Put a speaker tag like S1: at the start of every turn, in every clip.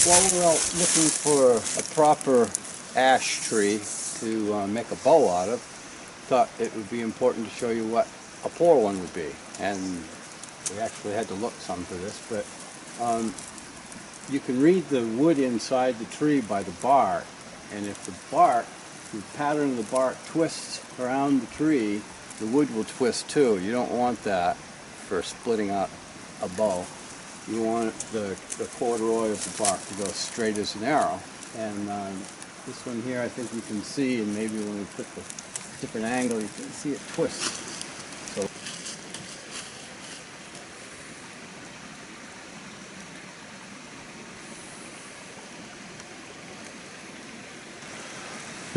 S1: While we're out looking for a proper ash tree to make a bow out of, thought it would be important to show you what a poor one would be. And we actually had to look some for this, but you can read the wood inside the tree by the bark. And if the pattern of the bark twists around the tree, the wood will twist too. You don't want that for splitting up a bow. You want the corduroy of the bark to go straight as an arrow. And this one here, I think you can see, and maybe when we put the different angle, you can see it twist. So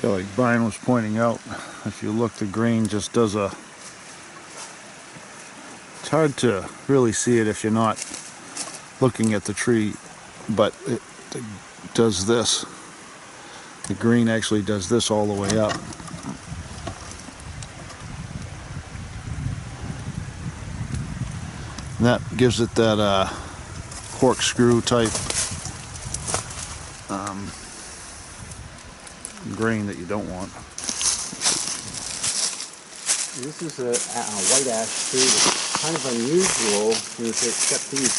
S2: yeah, like Brian was pointing out, if you look, the grain just does a... It's hard to really see it if you're not looking at the tree, but it does this. The green actually does this all the way up. And that gives it that corkscrew type grain that you don't want.
S1: this is a white ash tree that's kind of unusual since it's got these,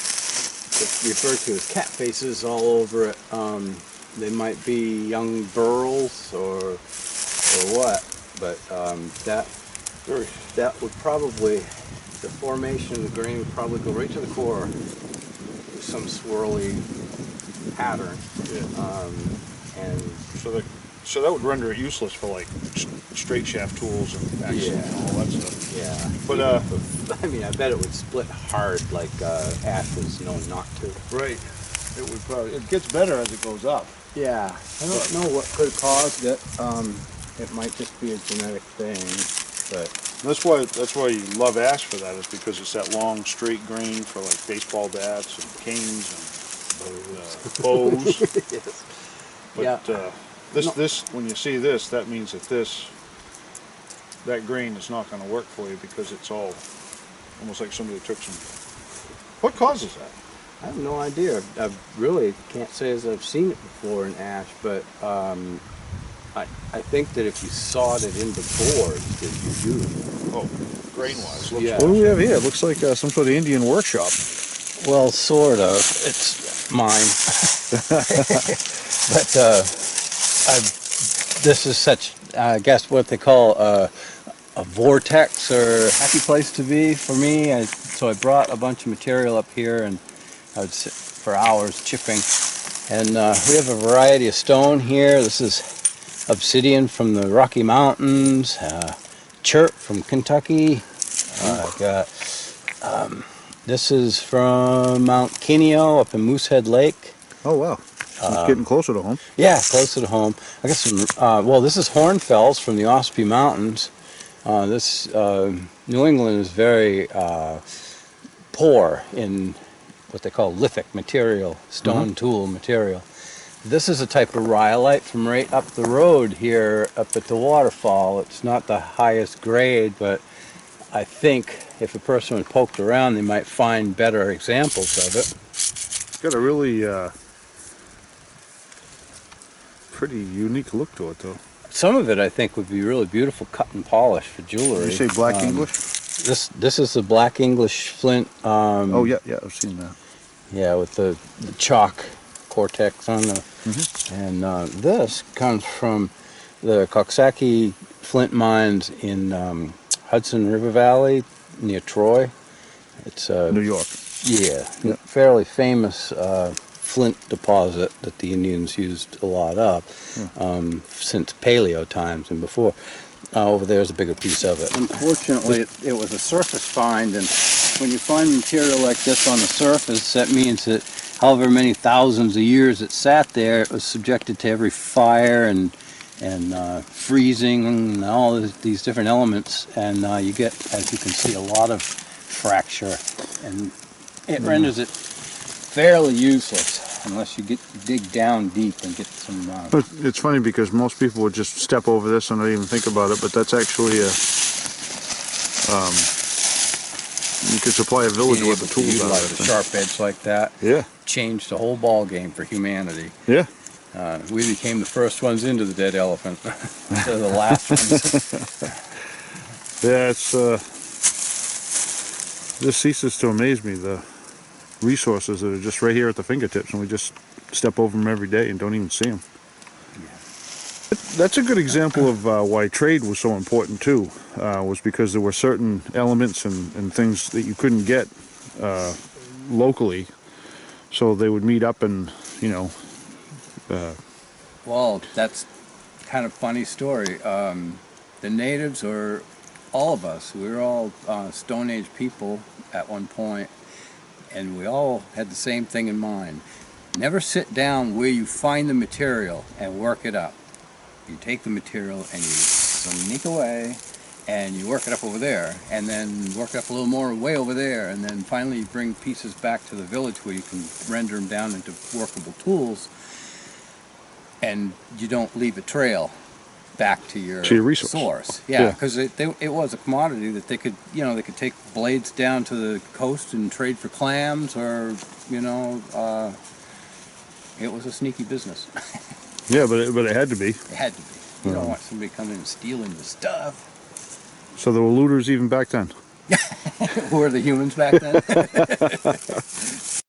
S1: it's referred to as cat faces all over it. They might be young burls or what, but that would probably, the formation of the grain would probably go right to the core with some swirly pattern.
S2: Yeah. So that would render it useless for like straight shaft tools and axes and all that stuff.
S1: Yeah.
S2: But
S1: I mean, I bet it would split hard like ash was known not to.
S2: right. It would probably. It gets better as it goes up.
S1: Yeah. I don't know what could have caused it. It might just be a genetic thing, but
S2: That's why you love ash for that, is because it's that long straight grain for like baseball bats and canes and bows.
S1: yes.
S2: But
S1: Yeah.
S2: this when you see this, that means that that grain is not going to work for you because it's all almost like somebody took some. What causes that?
S1: I have no idea. I really can't say as I've seen it before in ash, but I think that if you sawed it into boards, that you do.
S2: Oh, grain-wise.
S1: Yeah.
S2: What do we have here? It looks like some sort of Indian workshop.
S1: Well, sort of. It's mine. But this is such, I guess, what they call a vortex or happy place to be for me. So I brought a bunch of material up here, and I would sit for hours chipping. And we have a variety of stone here. This is obsidian from the Rocky Mountains, chert from Kentucky. I've got, this is from Mount Kineo up in Moosehead Lake.
S2: Oh wow, it's getting closer to home.
S1: Yeah, closer to home. I got some, well, this is hornfells from the Ospey Mountains. New England is very poor in what they call lithic material, stone tool material. This is a type of rhyolite from right up the road here, up at the waterfall. It's not the highest grade, but I think if a person had poked around, they might find better examples of it.
S2: It's got a really pretty unique look to it, though.
S1: Some of it, I think, would be really beautiful cut and polish for jewelry.
S2: Did you say black English?
S1: This is the black English flint.
S2: Oh yeah, I've seen that.
S1: Yeah, with the chalk cortex on the, and this comes from the Coxsackie flint mines in Hudson River Valley near Troy. It's
S2: New York.
S1: Yeah, fairly famous flint deposit that the Indians used a lot of since paleo times and before. Over there's a bigger piece of it. Unfortunately, it was a surface find, and when you find material like this on the surface, that means that however many thousands of years it sat there, it was subjected to every fire and freezing and all these different elements, and you get, as you can see, a lot of fracture, and it renders it fairly useless unless you dig down deep and get some...
S2: But it's funny because most people would just step over this and not even think about it, but that's actually You could supply a village
S1: Being
S2: with the
S1: able to
S2: tools out
S1: utilize
S2: of
S1: a
S2: it.
S1: sharp edge like that
S2: Yeah,
S1: changed the whole ball game for humanity.
S2: yeah.
S1: We became the first ones into the dead elephant instead of the last ones.
S2: Yeah, it's just ceases to amaze me, the resources that are just right here at the fingertips, and we just step over them every day and don't even see them. That's a good example of why trade was so important too, was because there were certain elements and things that you couldn't get locally, so they would meet up and, you know,
S1: Well, that's kind of funny story. The natives, or all of us, we were all Stone Age people at one point, and we all had the same thing in mind. Never sit down where you find the material and work it up. You take the material and you sneak away, and you work it up over there, and then work it up a little more way over there, and then finally you bring pieces back to the village where you can render them down into workable tools, and you don't leave a trail back to your
S2: resource.
S1: source.
S2: Yeah.
S1: Yeah, because it was a commodity that they could, you know, they could take blades down to the coast and trade for clams, or, you know, it was a sneaky business.
S2: Yeah, but it had to be.
S1: It had to be. You don't want somebody coming and stealing the stuff.
S2: So there were looters even back then.
S1: Who were the humans back then?